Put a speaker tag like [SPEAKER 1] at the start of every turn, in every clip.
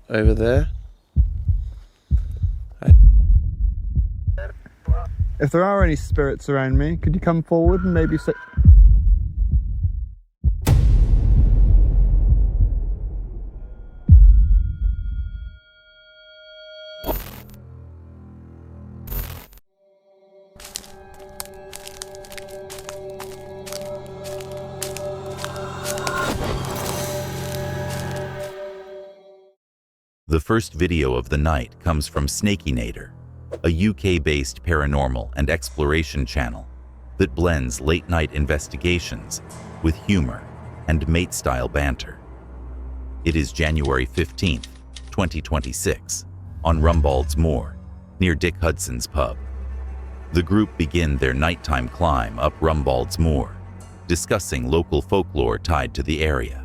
[SPEAKER 1] over there.
[SPEAKER 2] If there are any spirits around me, could you come forward and maybe say...
[SPEAKER 3] The first video of the night comes from Snakynator, a UK-based paranormal and exploration channel that blends late-night investigations with humor and mate-style banter. It is January 15th, 2026, on Rumbald's Moor, near Dick Hudson's pub. The group begin their nighttime climb up Rumbald's Moor, discussing local folklore tied to the area.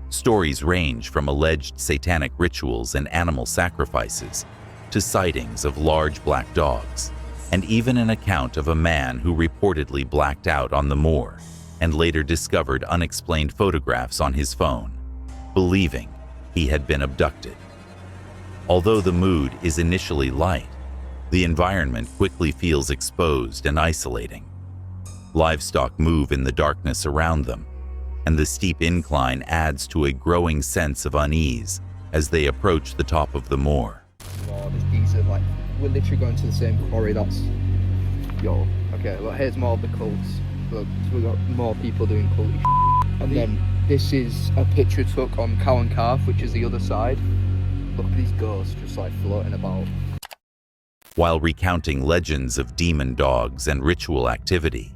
[SPEAKER 3] Stories range from alleged satanic rituals and animal sacrifices to sightings of large black dogs, and even an account of a man who reportedly blacked out on the moor and later discovered unexplained photographs on his phone, believing he had been abducted. Although the mood is initially light, the environment quickly feels exposed and isolating. Livestock move in the darkness around them, and the steep incline adds to a growing sense of unease as they approach the top of the moor.
[SPEAKER 4] Oh, these are like, we're literally going to the same quarry. That's, yo, okay, look, here's more of the cults. Look, so we've got more people doing culty shit. And then this is a picture took on Cow and Calf, which is the other side. Look at these ghosts just like floating about.
[SPEAKER 3] While recounting legends of demon dogs and ritual activity,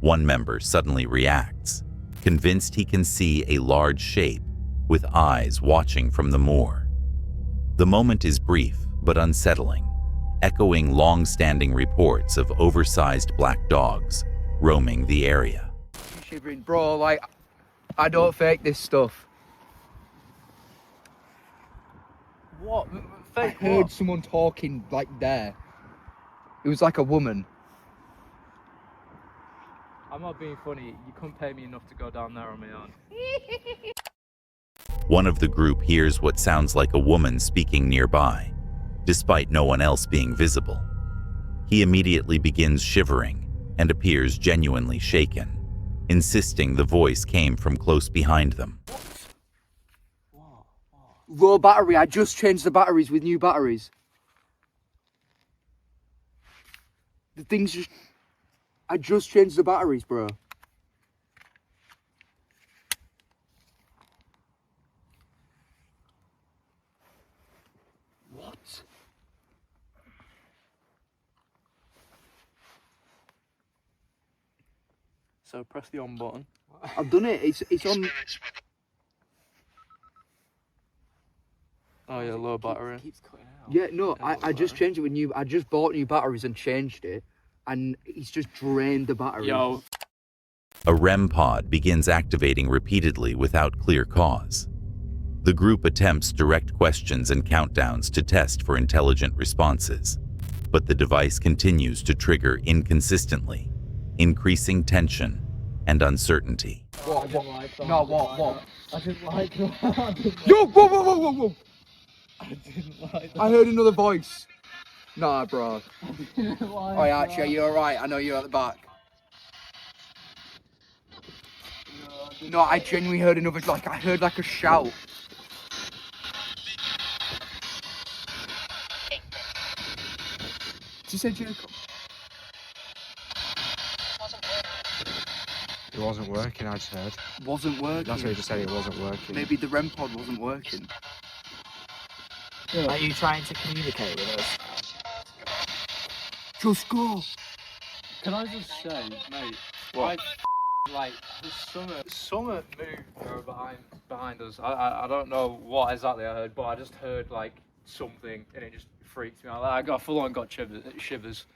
[SPEAKER 3] one member suddenly reacts, convinced he can see a large shape with eyes watching from the moor. The moment is brief but unsettling, echoing long-standing reports of oversized black dogs roaming the area.
[SPEAKER 4] Shivering, bro, like, I don't fake this stuff.
[SPEAKER 5] What?
[SPEAKER 4] I
[SPEAKER 5] Fake
[SPEAKER 4] heard
[SPEAKER 5] what?
[SPEAKER 4] someone talking like there. It was like a woman.
[SPEAKER 5] I'm not being funny. You couldn't pay me enough to go down there on my own.
[SPEAKER 3] One of the group hears what sounds like a woman speaking nearby, despite no one else being visible. He immediately begins shivering and appears genuinely shaken, insisting the voice came from close behind them.
[SPEAKER 4] Low battery, I just changed the batteries with new batteries. The thing's just... I just changed the batteries, bro. What?
[SPEAKER 5] So press the on button.
[SPEAKER 4] I've done it. It's on.
[SPEAKER 5] Oh yeah, low battery.
[SPEAKER 6] Keeps cutting out.
[SPEAKER 4] Yeah, no, I just changed it with new. I just bought new batteries and changed it, and it's just drained the battery.
[SPEAKER 5] Yo.
[SPEAKER 3] A REM pod begins activating repeatedly without clear cause. The group attempts direct questions and countdowns to test for intelligent responses, but the device continues to trigger inconsistently, increasing tension and uncertainty.
[SPEAKER 4] What? No, what?
[SPEAKER 5] I didn't like that.
[SPEAKER 4] Yo, whoa!
[SPEAKER 5] I didn't like that.
[SPEAKER 4] I heard another voice. Nah, bro.
[SPEAKER 5] I didn't like
[SPEAKER 4] Oh, yeah, actually, you're alright. I know you're at the back. No, I genuinely heard another, like, I heard like a shout. Did you say Jacob?
[SPEAKER 6] It wasn't working, I just heard.
[SPEAKER 4] Wasn't working.
[SPEAKER 6] That's what he just said, it wasn't working.
[SPEAKER 4] Maybe the REM pod wasn't working.
[SPEAKER 6] Are you trying to communicate with us?
[SPEAKER 4] Just go.
[SPEAKER 5] Can I just say, mate?
[SPEAKER 4] What?
[SPEAKER 5] Like summer moved behind us. I don't know what exactly I heard, but I just heard like something, and it just freaked me out. Like, I got shivers.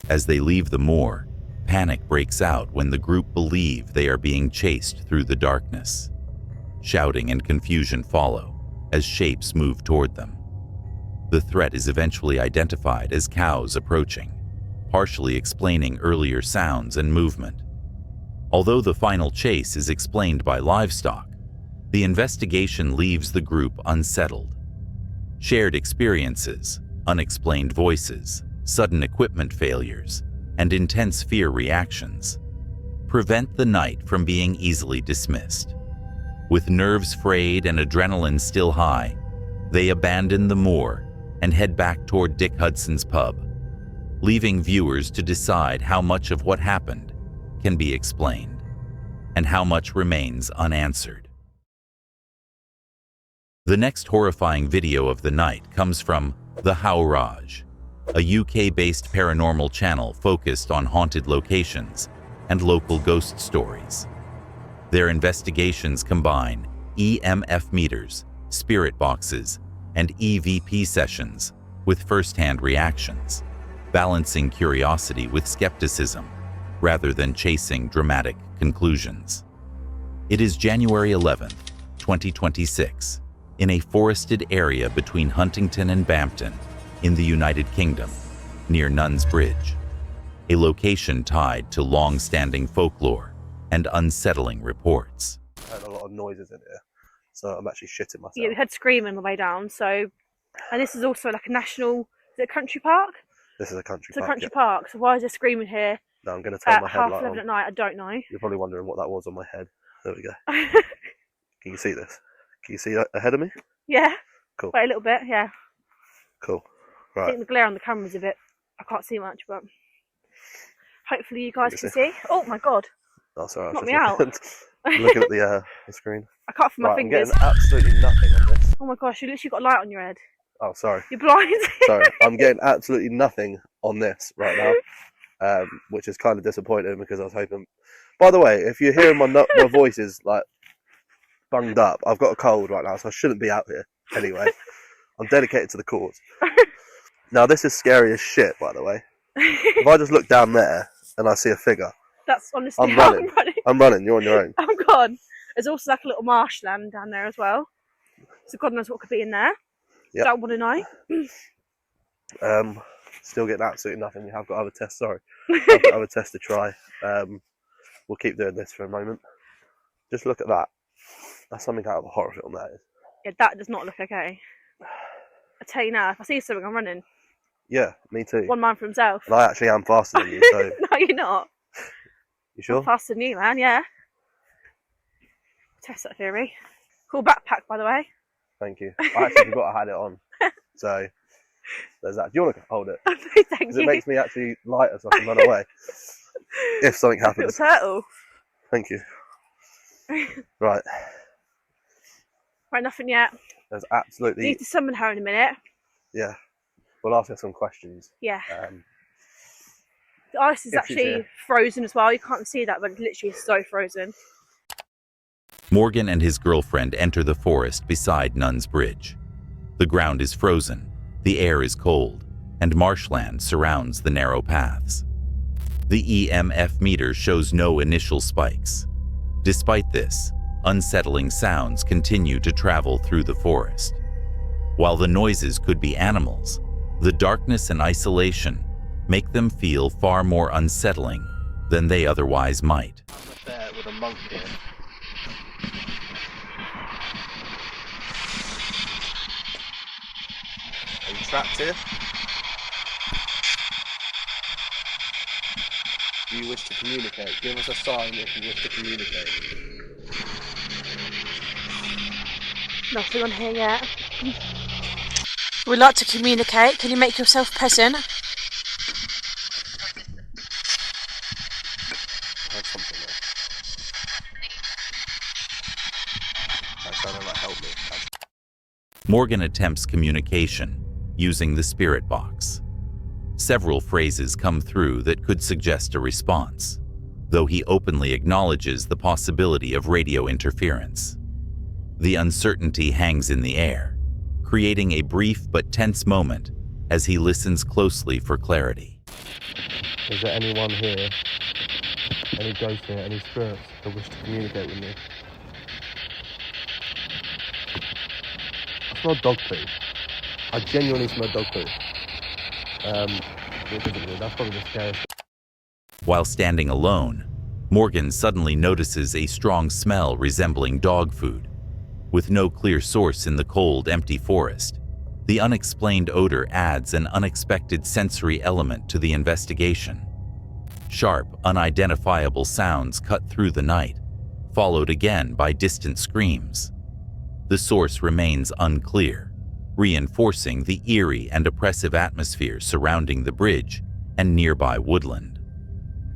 [SPEAKER 3] As they leave the moor, panic breaks out when the group believe they are being chased through the darkness. Shouting and confusion follow as shapes move toward them. The threat is eventually identified as cows approaching, partially explaining earlier sounds and movement. Although the final chase is explained by livestock, The investigation leaves the group unsettled. Shared experiences, unexplained voices, sudden equipment failures, and intense fear reactions prevent the night from being easily dismissed. With nerves frayed and adrenaline still high, they abandon the moor and head back toward Dick Hudson's pub, leaving viewers to decide how much of what happened can be explained and how much remains unanswered. The next horrifying video of the night comes from The Howraj, a UK-based paranormal channel focused on haunted locations and local ghost stories. Their investigations combine EMF meters, spirit boxes, and EVP sessions with first-hand reactions, balancing curiosity with skepticism rather than chasing dramatic conclusions. It is January 11th, 2026, in a forested area between Huntington and Bampton in the United Kingdom, near Nuns Bridge, a location tied to long-standing folklore and unsettling reports.
[SPEAKER 1] I heard a lot of noises in here, so I'm actually shitting myself.
[SPEAKER 7] Yeah, we heard screaming on the way down. So, and this is also like a national, is it a country park?
[SPEAKER 1] This is a country
[SPEAKER 7] It's a
[SPEAKER 1] park.
[SPEAKER 7] country park. So why is there screaming here
[SPEAKER 1] No, I'm going to turn
[SPEAKER 7] at
[SPEAKER 1] my
[SPEAKER 7] half
[SPEAKER 1] headlight
[SPEAKER 7] 11
[SPEAKER 1] on.
[SPEAKER 7] at night? I don't know.
[SPEAKER 1] You're probably wondering what that was on my head. There we go. Can you see this? Can you see ahead of me?
[SPEAKER 7] Yeah.
[SPEAKER 1] Cool.
[SPEAKER 7] Wait a little bit. Yeah.
[SPEAKER 1] Cool.
[SPEAKER 7] I
[SPEAKER 1] Right.
[SPEAKER 7] think the glare on the camera's a bit. I can't see much, but hopefully you guys
[SPEAKER 1] Let
[SPEAKER 7] can
[SPEAKER 1] me
[SPEAKER 7] see. Oh my god!
[SPEAKER 1] Oh, sorry. I was
[SPEAKER 7] Knock
[SPEAKER 1] just
[SPEAKER 7] me out.
[SPEAKER 1] looking at the screen.
[SPEAKER 7] I can't feel my
[SPEAKER 1] Right, I'm
[SPEAKER 7] fingers.
[SPEAKER 1] getting absolutely nothing on this.
[SPEAKER 7] Oh my gosh! You literally got a light on your head.
[SPEAKER 1] Oh, sorry.
[SPEAKER 7] You're blind.
[SPEAKER 1] Sorry. I'm getting absolutely nothing on this right now, which is kind of disappointing because I was hoping. By the way, if you're hearing my voice is like bunged up, I've got a cold right now, so I shouldn't be out here. Anyway, I'm dedicated to the cause. Now, this is scary as shit, by the way. If I just look down there and I see a figure,
[SPEAKER 7] That's honestly
[SPEAKER 1] I'm
[SPEAKER 7] how
[SPEAKER 1] running.
[SPEAKER 7] I'm running.
[SPEAKER 1] I'm running. You're on your own.
[SPEAKER 7] I'm gone. There's also like a little marshland down there as well. So God knows what could be in there.
[SPEAKER 1] Yep.
[SPEAKER 7] Don't want to know.
[SPEAKER 1] Still getting absolutely nothing. We have got other tests. Sorry, I've got other tests to try. We'll keep doing this for a moment. Just look at that. That's something out of a horror film. That is.
[SPEAKER 7] Yeah, that does not look okay. I tell you now, if I see something, I'm running.
[SPEAKER 1] Yeah, me too.
[SPEAKER 7] One man for himself.
[SPEAKER 1] And I actually am faster than you. So
[SPEAKER 7] No, you're not.
[SPEAKER 1] you sure?
[SPEAKER 7] I'm faster than you, man. Yeah. Test that theory. Cool backpack, by the way.
[SPEAKER 1] Thank you. I actually forgot I had it on. So there's that. Do you want to hold it?
[SPEAKER 7] Thank
[SPEAKER 1] Because
[SPEAKER 7] you.
[SPEAKER 1] it makes me actually lighter so I can run away if something
[SPEAKER 7] Little
[SPEAKER 1] happens.
[SPEAKER 7] turtle.
[SPEAKER 1] Thank you. Right.
[SPEAKER 7] Right, nothing yet.
[SPEAKER 1] There's absolutely.
[SPEAKER 7] Need to summon her in a minute.
[SPEAKER 1] Yeah. We'll ask her some questions.
[SPEAKER 7] Yeah.
[SPEAKER 1] Um,
[SPEAKER 7] The ice is
[SPEAKER 1] if she's
[SPEAKER 7] actually
[SPEAKER 1] here.
[SPEAKER 7] frozen as well. You can't see that, but it's literally so frozen.
[SPEAKER 3] Morgan and his girlfriend enter the forest beside Nuns Bridge. The ground is frozen, the air is cold, and marshland surrounds the narrow paths. The EMF meter shows no initial spikes. Despite this, unsettling sounds continue to travel through the forest. While the noises could be animals, the darkness and isolation make them feel far more unsettling than they otherwise might.
[SPEAKER 1] I'm up there with a monk here. Are you trapped here? Do you wish to communicate? Give us a sign if you wish to communicate.
[SPEAKER 7] Nothing on here yet. We'd like to communicate. Can you make yourself present?
[SPEAKER 1] I heard something there. That sounded like help me.
[SPEAKER 3] Morgan attempts communication using the spirit box. Several phrases come through that could suggest a response, though he openly acknowledges the possibility of radio interference. The uncertainty hangs in the air, creating a brief but tense moment as he listens closely for clarity.
[SPEAKER 1] Is there anyone here, any ghosts here, any spirits that wish to communicate with me? I smell dog poo. I genuinely smell dog poo. That's probably the scariest.
[SPEAKER 3] While standing alone, Morgan suddenly notices a strong smell resembling dog food, With no clear source in the cold, empty forest, the unexplained odor adds an unexpected sensory element to the investigation. Sharp, unidentifiable sounds cut through the night, followed again by distant screams. The source remains unclear, reinforcing the eerie and oppressive atmosphere surrounding the bridge and nearby Woodland.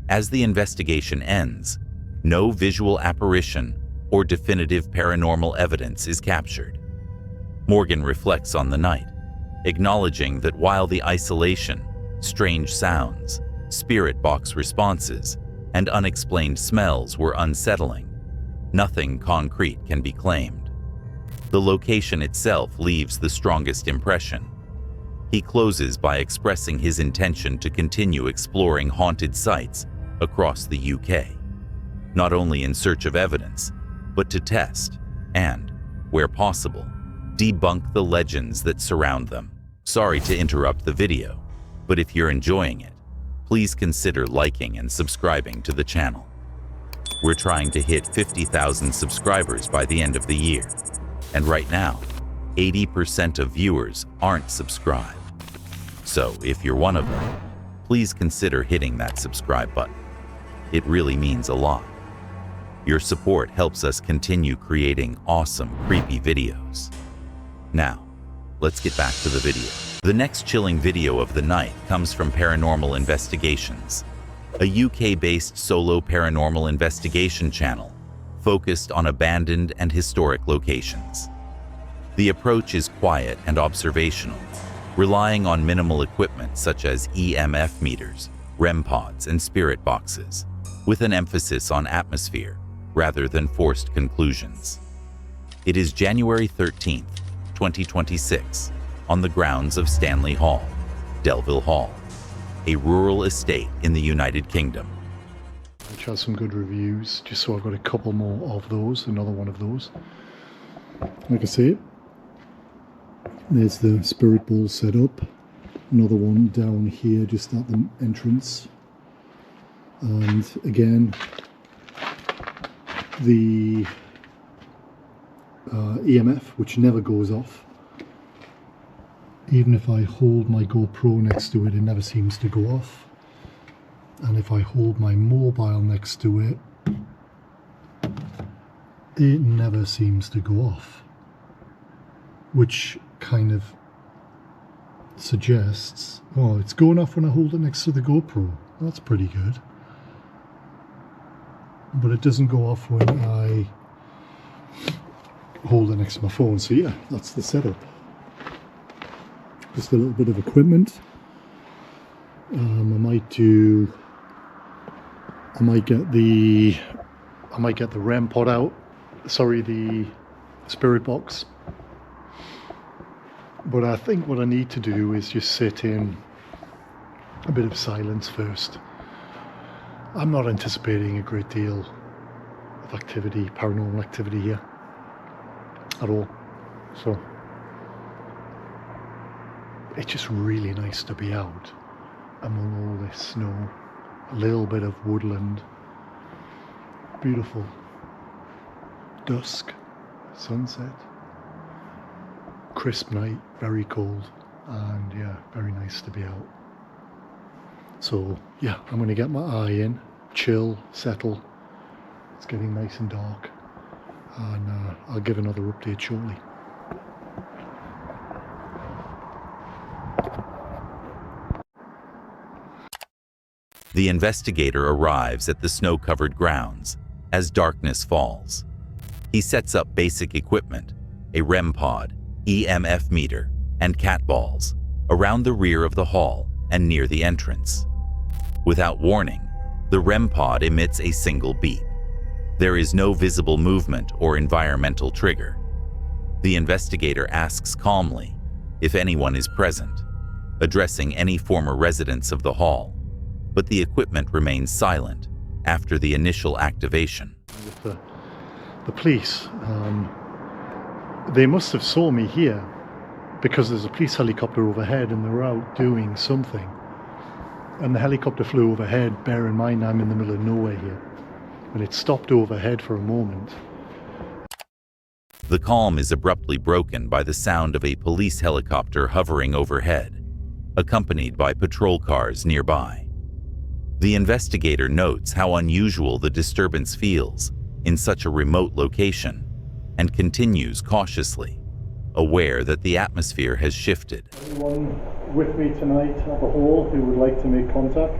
[SPEAKER 3] As the investigation ends, no visual apparition or definitive paranormal evidence is captured. Morgan reflects on the night, acknowledging that while the isolation, strange sounds, spirit box responses, and unexplained smells were unsettling, nothing concrete can be claimed. The location itself leaves the strongest impression. He closes by expressing his intention to continue exploring haunted sites across the UK, not only in search of evidence, but to test and, where possible, debunk the legends that surround them. Sorry to interrupt the video, but if you're enjoying it, please consider liking and subscribing to the channel. We're trying to hit 50,000 subscribers by the end of the year, and right now, 80% of viewers aren't subscribed. So if you're one of them, please consider hitting that subscribe button. It really means a lot. Your support helps us continue creating awesome, creepy videos. Now, let's get back to the video. The next chilling video of the night comes from Paranormal Investigations, a UK-based solo paranormal investigation channel focused on abandoned and historic locations. The approach is quiet and observational, relying on minimal equipment such as EMF meters, REM pods, and spirit boxes, with an emphasis on atmosphere rather than forced conclusions. It is January 13th, 2026, on the grounds of Stanley Hall, Delville Hall, a rural estate in the United Kingdom.
[SPEAKER 8] Which has some good reviews, just so I've got a couple more of those, another one of those. Like I say, there's the spirit ball set up, another one down here just at the entrance, and again the EMF, which never goes off. Even if I hold my GoPro next to it, it never seems to go off. And if I hold my mobile next to it, it never seems to go off. Which kind of suggests, oh, it's going off when I hold it next to the GoPro. That's pretty good. But it doesn't go off when I hold it next to my phone. So yeah, that's the setup. Just a little bit of equipment. I might get the REM pod out. Sorry, the spirit box. But I think what I need to do is just sit in a bit of silence first. I'm not anticipating a great deal of activity, paranormal activity here at all. So it's just really nice to be out among all this snow, a little bit of woodland, beautiful dusk, sunset, crisp night, very cold, and yeah, very nice to be out. So yeah, I'm going to get my eye in, chill, settle. It's getting nice and dark, and I'll give another update shortly.
[SPEAKER 3] The investigator arrives at the snow-covered grounds as darkness falls. He sets up basic equipment, a REM pod, EMF meter, and cat balls around the rear of the hall and near the entrance. Without warning, the REM pod emits a single beep. There is no visible movement or environmental trigger. The investigator asks calmly if anyone is present, addressing any former residents of the hall, but the equipment remains silent after the initial activation.
[SPEAKER 8] With the police, they must have saw me here because there's a police helicopter overhead and they're out doing something. And the helicopter flew overhead, bear in mind I'm in the middle of nowhere here. But it stopped overhead for a moment.
[SPEAKER 3] The calm is abruptly broken by the sound of a police helicopter hovering overhead, accompanied by patrol cars nearby. The investigator notes how unusual the disturbance feels in such a remote location and continues cautiously, aware that the atmosphere has shifted.
[SPEAKER 8] Anyone with me tonight at the hall who would like to make contact?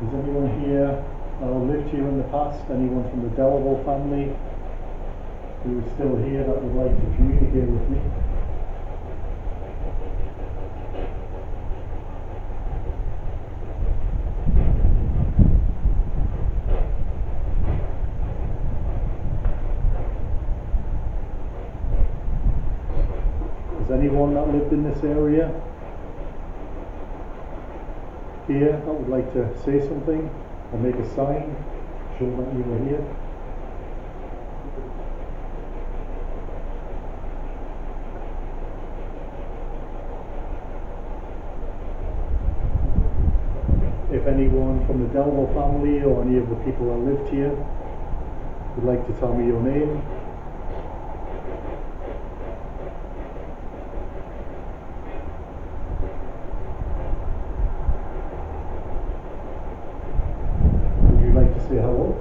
[SPEAKER 8] Is anyone here lived here in the past? Anyone from the Delville family who is still here that would like to communicate with me? Is anyone that lived in this area here that would like to say something or make a sign, show that you were here? If anyone from the Delville family or any of the people that lived here would like to tell me your name. Would you like to say hello?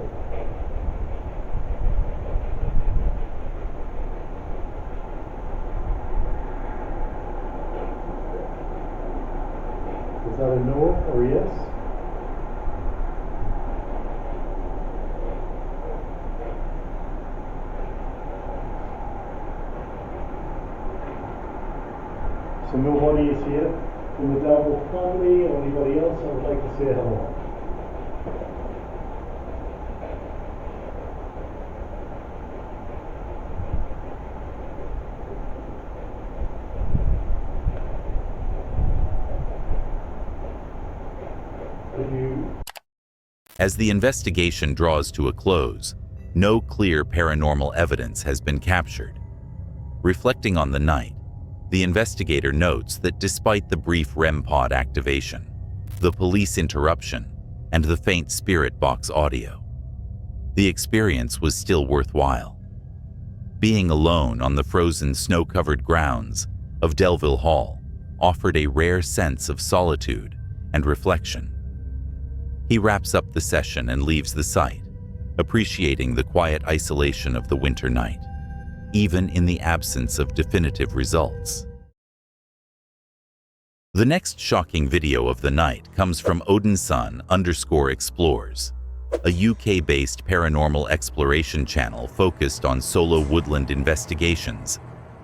[SPEAKER 8] Is that a no or a yes? So nobody is here from the Delville family or anybody else I would like to say hello.
[SPEAKER 3] As the investigation draws to a close, no clear paranormal evidence has been captured. Reflecting on the night, the investigator notes that despite the brief REM pod activation, the police interruption, and the faint spirit box audio, the experience was still worthwhile. Being alone on the frozen snow-covered grounds of Delville Hall offered a rare sense of solitude and reflection. He wraps up the session and leaves the site, appreciating the quiet isolation of the winter night, even in the absence of definitive results. The next shocking video of the night comes from Odinson_explores, a UK-based paranormal exploration channel focused on solo woodland investigations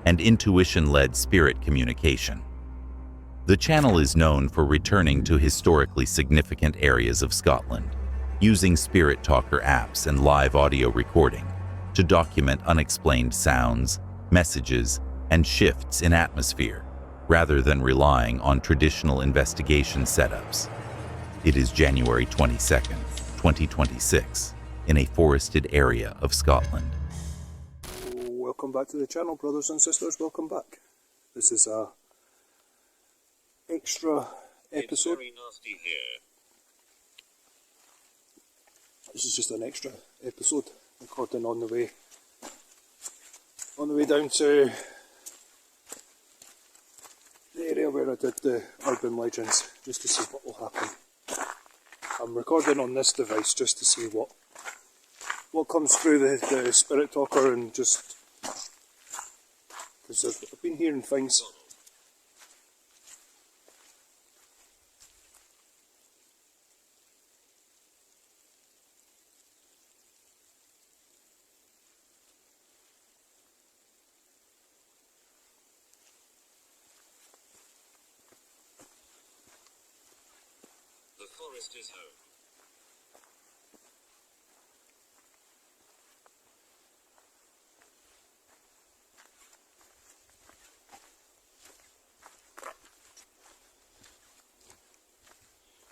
[SPEAKER 3] and intuition-led spirit communication. The channel is known for returning to historically significant areas of Scotland, using Spirit Talker apps and live audio recording to document unexplained sounds, messages, and shifts in atmosphere, rather than relying on traditional investigation setups. It is January 22nd, 2026, in a forested area of Scotland.
[SPEAKER 1] Welcome back to the channel, brothers and sisters. Welcome back. This is a extra episode.
[SPEAKER 9] It's very nasty here.
[SPEAKER 1] This is just an extra episode recording on the way down to the area where I did the urban legends, just to see what will happen. I'm recording on this device just to see what comes through the Spirit Talker, and just because I've been hearing things.
[SPEAKER 9] The forest is home.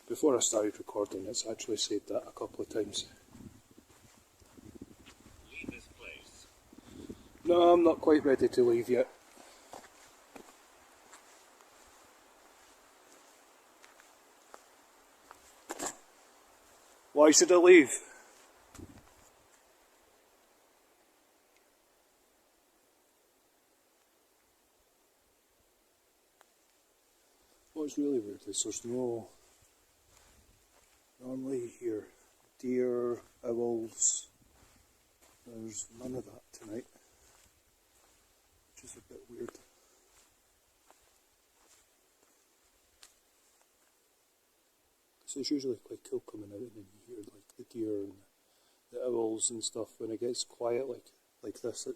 [SPEAKER 1] Before I started recording, it's actually said that a couple of times.
[SPEAKER 9] Leave this place.
[SPEAKER 1] No, I'm not quite ready to leave yet.
[SPEAKER 8] Why should I leave? What's really weird is there's no... Normally you hear deer, owls. There's none of that tonight, which is a bit weird. So it's usually quite cool coming out and then you hear like the deer and the owls and stuff when it gets quiet like this.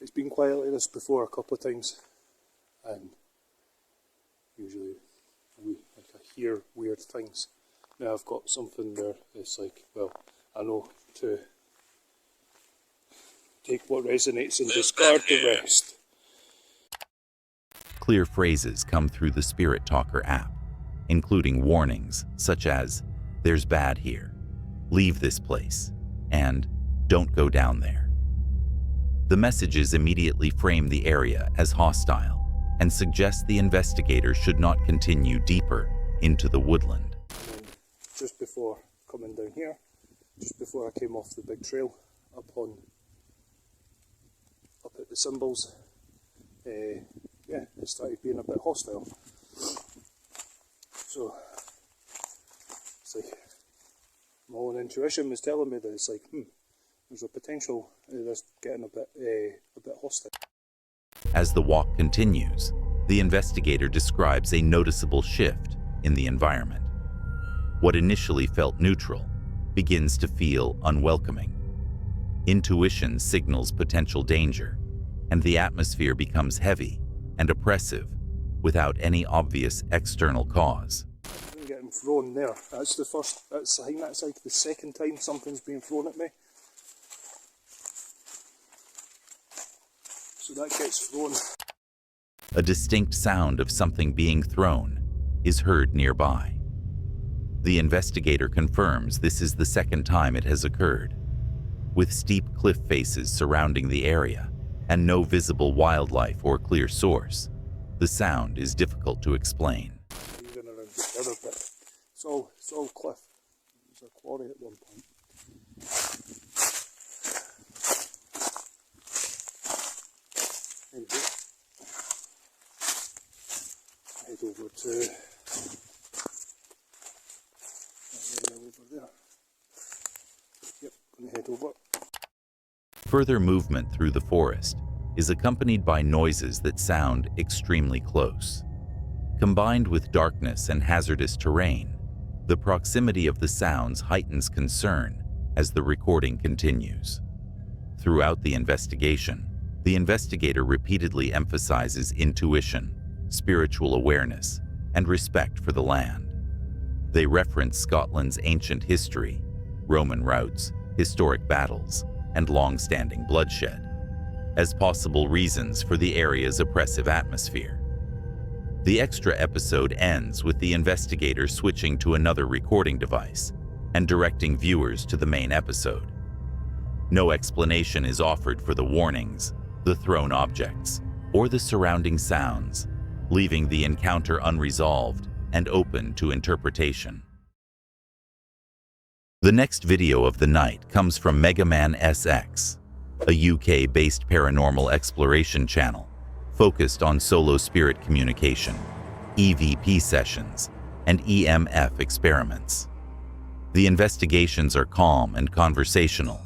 [SPEAKER 8] It's been quiet like this before a couple of times, and usually I hear weird things. Now I've got something there. It's like, well, I know to take what resonates and discard the rest.
[SPEAKER 3] Clear phrases come through the Spirit Talker app, including warnings such as, "There's bad here," "Leave this place," and "Don't go down there." The messages immediately frame the area as hostile and suggest the investigator should not continue deeper into the woodland.
[SPEAKER 8] Just before coming down here, just before I came off the big trail up at the symbols, yeah, it started being a bit hostile. So it's like my own intuition was telling me that it's like, there's a potential of this getting a bit hostile.
[SPEAKER 3] As the walk continues, the investigator describes a noticeable shift in the environment. What initially felt neutral begins to feel unwelcoming. Intuition signals potential danger, and the atmosphere becomes heavy and oppressive without any obvious external cause.
[SPEAKER 8] I'm getting thrown there. I think that's like the second time something's been thrown at me. So that gets thrown.
[SPEAKER 3] A distinct sound of something being thrown is heard nearby. The investigator confirms this is the second time it has occurred. With steep cliff faces surrounding the area and no visible wildlife or clear source, the sound is difficult to explain.
[SPEAKER 8] Even around the other bit. It's all cliff. There's a quarry at one point. Anyway, head over to over there. Yep, gonna head over.
[SPEAKER 3] Further movement through the forest is accompanied by noises that sound extremely close. Combined with darkness and hazardous terrain, the proximity of the sounds heightens concern as the recording continues. Throughout the investigation, the investigator repeatedly emphasizes intuition, spiritual awareness, and respect for the land. They reference Scotland's ancient history, Roman routes, historic battles, and long-standing bloodshed as possible reasons for the area's oppressive atmosphere. The extra episode ends with the investigator switching to another recording device and directing viewers to the main episode. No explanation is offered for the warnings, the thrown objects, or the surrounding sounds, leaving the encounter unresolved and open to interpretation. The next video of the night comes from Mega Man SX, a UK-based paranormal exploration channel focused on solo spirit communication, EVP sessions, and EMF experiments. The investigations are calm and conversational,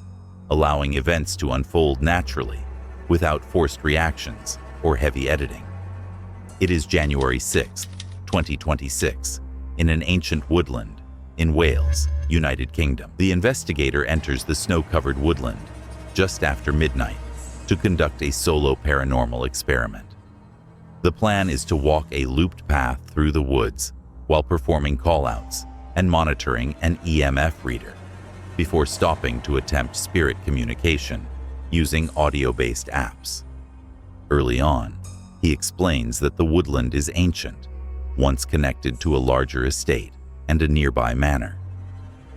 [SPEAKER 3] allowing events to unfold naturally without forced reactions or heavy editing. It is January 6, 2026, in an ancient woodland in Wales, United Kingdom. The investigator enters the snow-covered woodland just after midnight to conduct a solo paranormal experiment. The plan is to walk a looped path through the woods while performing call-outs and monitoring an EMF reader before stopping to attempt spirit communication using audio-based apps. Early on, he explains that the woodland is ancient, once connected to a larger estate and a nearby manor.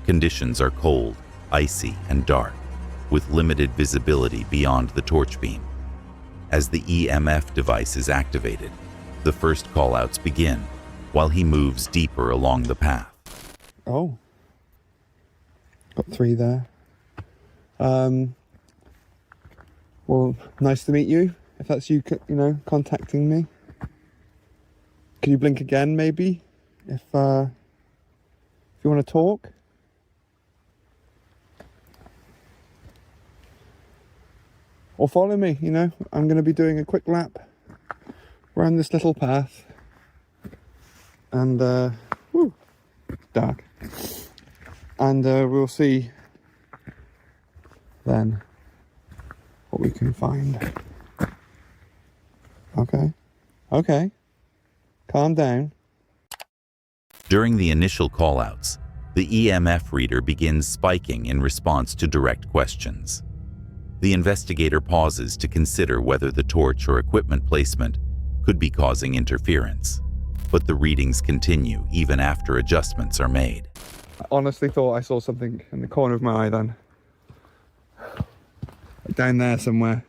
[SPEAKER 3] Conditions are cold, icy, and dark, with limited visibility beyond the torch beam. As the EMF device is activated, the first call-outs begin while he moves deeper along the path.
[SPEAKER 2] Oh. 3 there. Well, nice to meet you. If that's you, you know, contacting me. Can you blink again, maybe? If you want to talk? Or follow me, you know. I'm going to be doing a quick lap around this little path. And, whew, dark. And we'll see then what we can find. Okay. Okay. Calm down.
[SPEAKER 3] During the initial callouts, the EMF reader begins spiking in response to direct questions. The investigator pauses to consider whether the torch or equipment placement could be causing interference, but the readings continue even after adjustments are made.
[SPEAKER 2] I honestly thought I saw something in the corner of my eye then. Down there somewhere.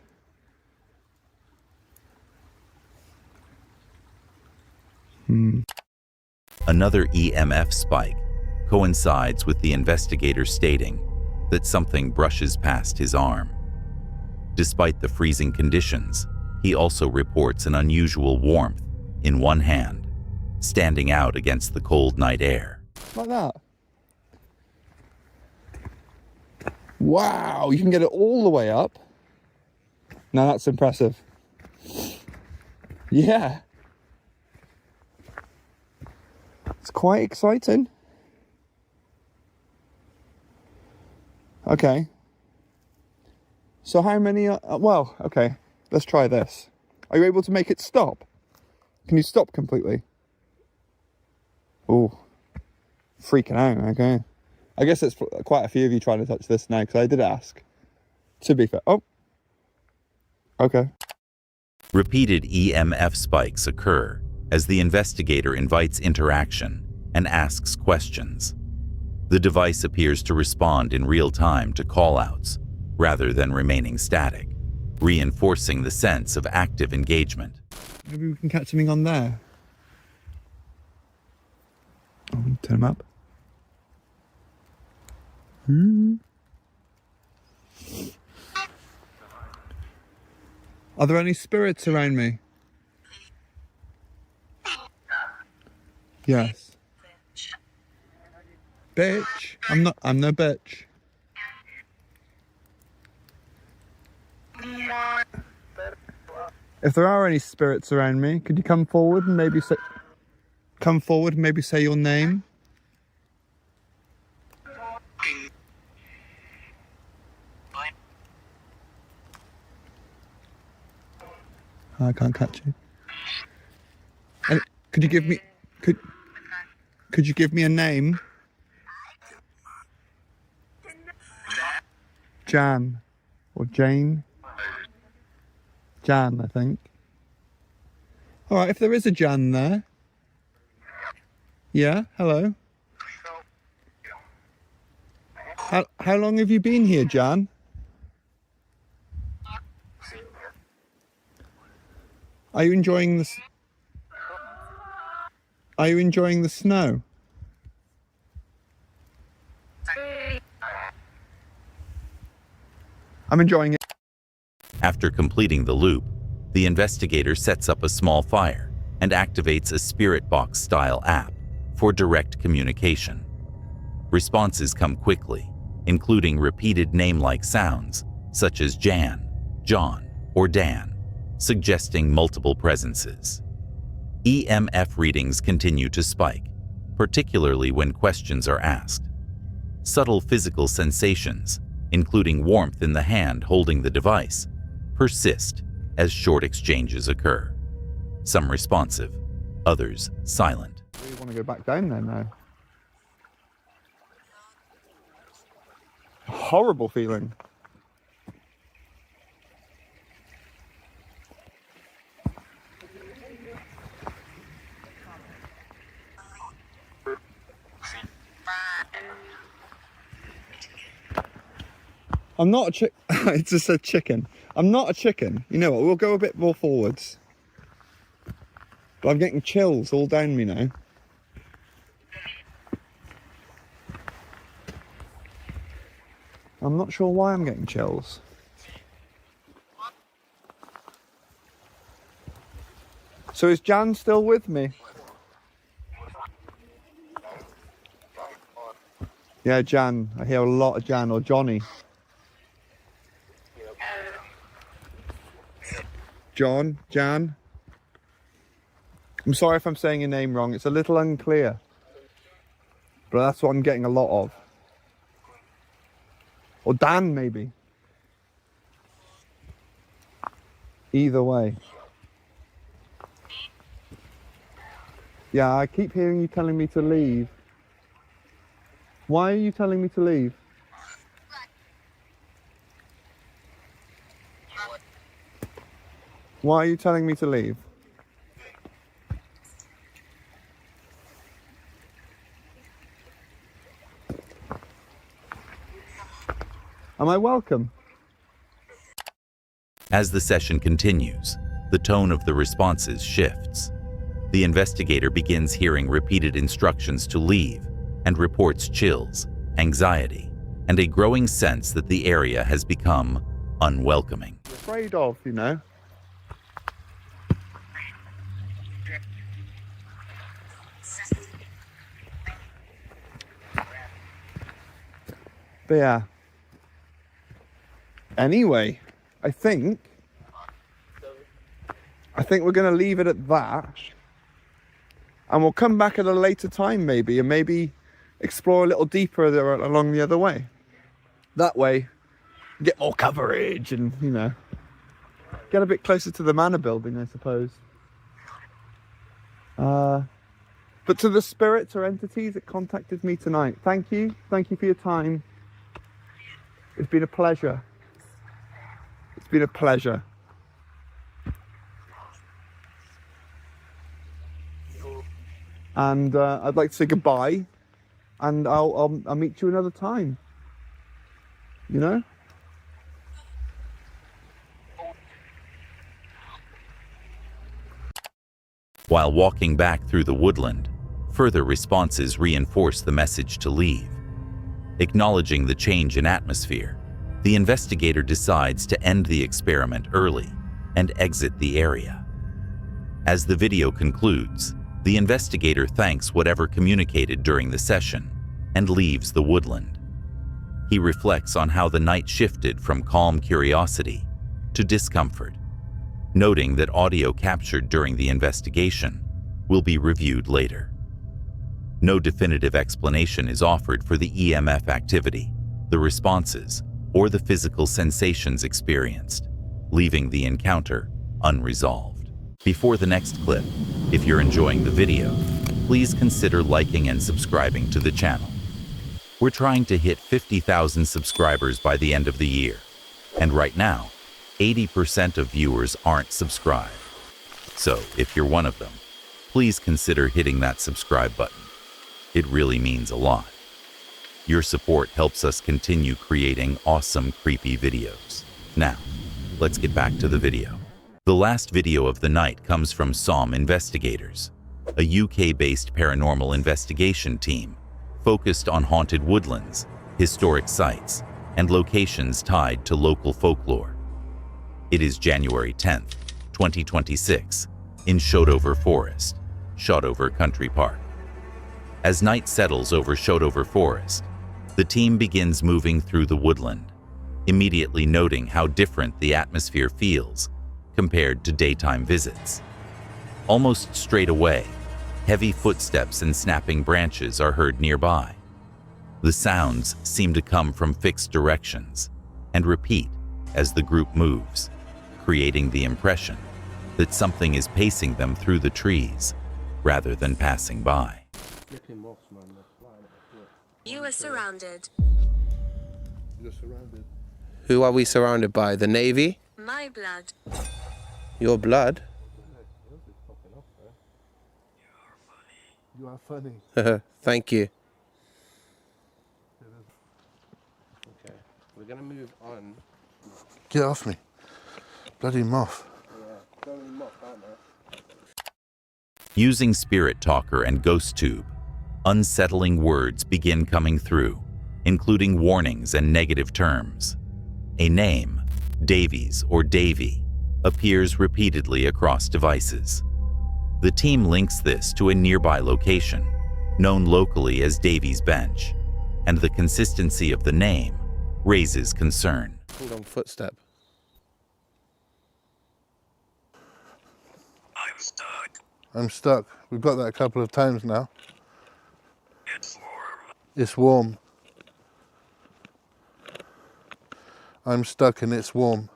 [SPEAKER 3] Another EMF spike coincides with the investigator stating that something brushes past his arm. Despite the freezing conditions, he also reports an unusual warmth in one hand, standing out against the cold night air.
[SPEAKER 2] Like that. Wow, you can get it all the way up. Now that's impressive. Yeah. It's quite exciting. Okay. So how many well, okay, let's try this. Are you able to make it stop? Can you stop completely? Oh, freaking out, okay. I guess it's quite a few of you trying to touch this now, because I did ask. To be fair. Oh. Okay.
[SPEAKER 3] Repeated EMF spikes occur as the investigator invites interaction and asks questions. The device appears to respond in real time to callouts rather than remaining static, reinforcing the sense of active engagement.
[SPEAKER 2] Maybe we can catch something on there. Oh, turn them up. Are there any spirits around me? Yes. Bitch. I'm no bitch. If there are any spirits around me, could you come forward and maybe say your name? I can't catch you. And could you give me could you give me a name? Jan or Jane? Jan, I think. All right, if there is a Jan there. Yeah, hello. How long have you been here, Jan? Are you enjoying the snow? I'm enjoying it.
[SPEAKER 3] After completing the loop, the investigator sets up a small fire and activates a spirit box style app for direct communication. Responses come quickly, including repeated name-like sounds such as Jan, John, or Dan, suggesting multiple presences. EMF readings continue to spike, particularly when questions are asked. Subtle physical sensations, including warmth in the hand holding the device, persist as short exchanges occur. Some responsive, others silent.
[SPEAKER 2] I really want to go back down there now. Horrible feeling. I'm not a chick. It just said chicken. I'm not a chicken. You know what? We'll go a bit more forwards. But I'm getting chills all down me now. I'm not sure why I'm getting chills. So is Jan still with me? Yeah, Jan. I hear a lot of Jan or Johnny. John, Jan. I'm sorry if I'm saying your name wrong. It's a little unclear. But that's what I'm getting a lot of. Or Dan, maybe. Either way. Yeah, I keep hearing you telling me to leave. Why are you telling me to leave? Why are you telling me to leave? Am I welcome?
[SPEAKER 3] As the session continues, the tone of the responses shifts. The investigator begins hearing repeated instructions to leave and reports chills, anxiety, and a growing sense that the area has become unwelcoming.
[SPEAKER 2] Afraid of, you know? But yeah. Anyway, I think we're going to leave it at that. And we'll come back at a later time maybe, and maybe explore a little deeper there along the other way. That way, get more coverage and, you know, get a bit closer to the manor building, I suppose. But to the spirits or entities that contacted me tonight, thank you. Thank you for your time. It's been a pleasure. It's been a pleasure. And I'd like to say goodbye, and I'll meet you another time. You know?
[SPEAKER 3] While walking back through the woodland, further responses reinforce the message to leave. Acknowledging the change in atmosphere, the investigator decides to end the experiment early and exit the area. As the video concludes, the investigator thanks whatever communicated during the session and leaves the woodland. He reflects on how the night shifted from calm curiosity to discomfort, noting that audio captured during the investigation will be reviewed later. No definitive explanation is offered for the EMF activity, the responses, or the physical sensations experienced, leaving the encounter unresolved. Before the next clip, if you're enjoying the video, please consider liking and subscribing to the channel. We're trying to hit 50,000 subscribers by the end of the year, and right now, 80% of viewers aren't subscribed. So if you're one of them, please consider hitting that subscribe button. It really means a lot. Your support helps us continue creating awesome, creepy videos. Now, let's get back to the video. The last video of the night comes from SOM Investigators, a UK-based paranormal investigation team focused on haunted woodlands, historic sites, and locations tied to local folklore. It is January 10th, 2026, in Shotover Forest, Shotover Country Park. As night settles over Shotover Forest, the team begins moving through the woodland, immediately noting how different the atmosphere feels compared to daytime visits. Almost straight away, heavy footsteps and snapping branches are heard nearby. The sounds seem to come from fixed directions and repeat as the group moves, creating the impression that something is pacing them through the trees rather than passing by.
[SPEAKER 10] You are surrounded.
[SPEAKER 1] You're surrounded.
[SPEAKER 11] Who are we surrounded by? The Navy?
[SPEAKER 10] My blood.
[SPEAKER 11] Your blood?
[SPEAKER 1] You are funny.
[SPEAKER 11] Thank you. Okay, we're gonna move on.
[SPEAKER 8] Get off me. Bloody moth.
[SPEAKER 3] Using Spirit Talker and Ghost Tube, unsettling words begin coming through, including warnings and negative terms. A name, Davies or Davy, appears repeatedly across devices. The team links this to a nearby location, known locally as Davies Bench, and the consistency of the name raises concern.
[SPEAKER 11] Hold on, footstep.
[SPEAKER 12] I'm stuck. We've got that a couple of times now. It's warm. I'm stuck and it's warm.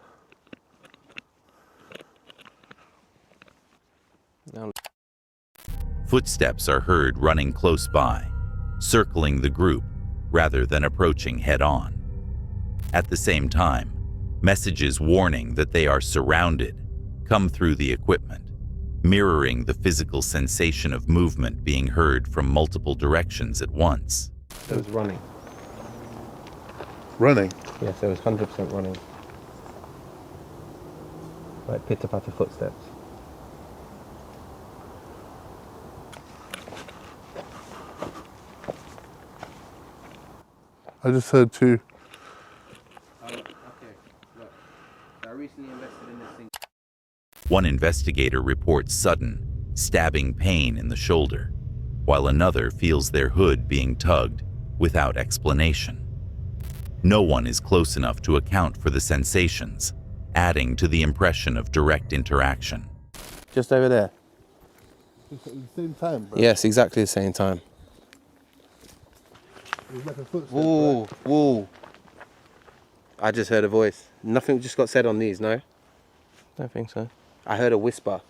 [SPEAKER 3] Footsteps are heard running close by, circling the group rather than approaching head-on. At the same time, messages warning that they are surrounded come through the equipment, mirroring the physical sensation of movement being heard from multiple directions at once.
[SPEAKER 11] It was running.
[SPEAKER 12] Running?
[SPEAKER 11] Yes, it was 100% running. Like pitter-patter footsteps.
[SPEAKER 12] I just heard two.
[SPEAKER 11] Okay, look. I recently invested in this thing.
[SPEAKER 3] One investigator reports sudden, stabbing pain in the shoulder, while another feels their hood being tugged without explanation. No one is close enough to account for the sensations, adding to the impression of direct interaction.
[SPEAKER 11] Just over there.
[SPEAKER 12] At the same time, bro.
[SPEAKER 11] Yes, exactly the same time.
[SPEAKER 12] It's like a footstep.
[SPEAKER 11] Whoa, whoa. I just heard a voice. Nothing just got said on these, no? Don't think so. I heard a whisper.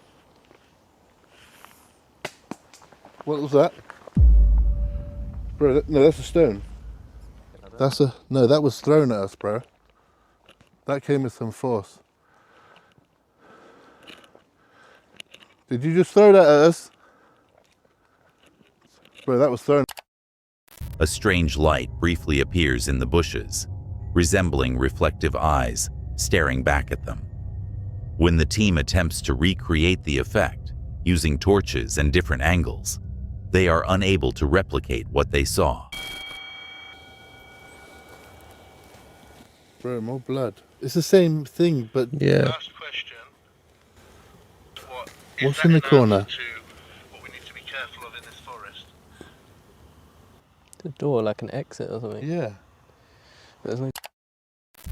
[SPEAKER 12] What was that? Bro, no, that's a stone. No, that was thrown at us, bro. That came with some force. Did you just throw that at us? Bro, that was thrown.
[SPEAKER 3] A strange light briefly appears in the bushes, resembling reflective eyes staring back at them. When the team attempts to recreate the effect using torches and different angles, they are unable to replicate what they saw.
[SPEAKER 12] Bro, more blood. It's the same thing, but...
[SPEAKER 11] Yeah.
[SPEAKER 12] Last question. What's in the corner?
[SPEAKER 9] What we need to be careful of in this forest.
[SPEAKER 11] The door, like an exit or something.
[SPEAKER 12] Yeah.
[SPEAKER 11] There's no...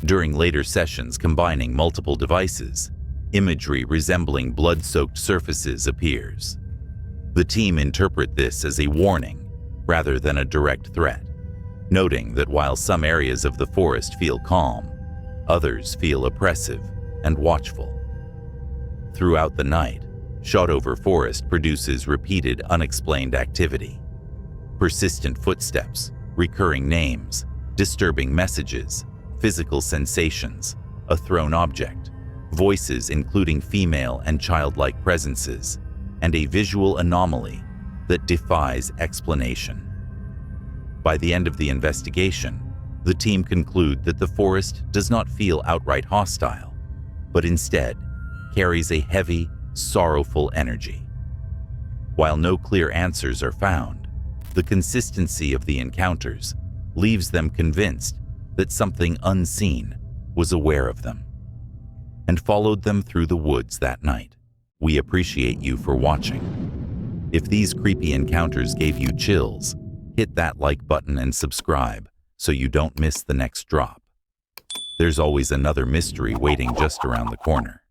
[SPEAKER 3] During later sessions combining multiple devices, imagery resembling blood-soaked surfaces appears. The team interpret this as a warning rather than a direct threat, noting that while some areas of the forest feel calm, others feel oppressive and watchful. Throughout the night, Shotover Forest produces repeated unexplained activity. Persistent footsteps, recurring names, disturbing messages, physical sensations, a thrown object, voices including female and childlike presences, and a visual anomaly that defies explanation. By the end of the investigation, the team conclude that the forest does not feel outright hostile, but instead carries a heavy, sorrowful energy. While no clear answers are found, the consistency of the encounters leaves them convinced that something unseen was aware of them and followed them through the woods that night. We appreciate you for watching. If these creepy encounters gave you chills, hit that like button and subscribe so you don't miss the next drop. There's always another mystery waiting just around the corner.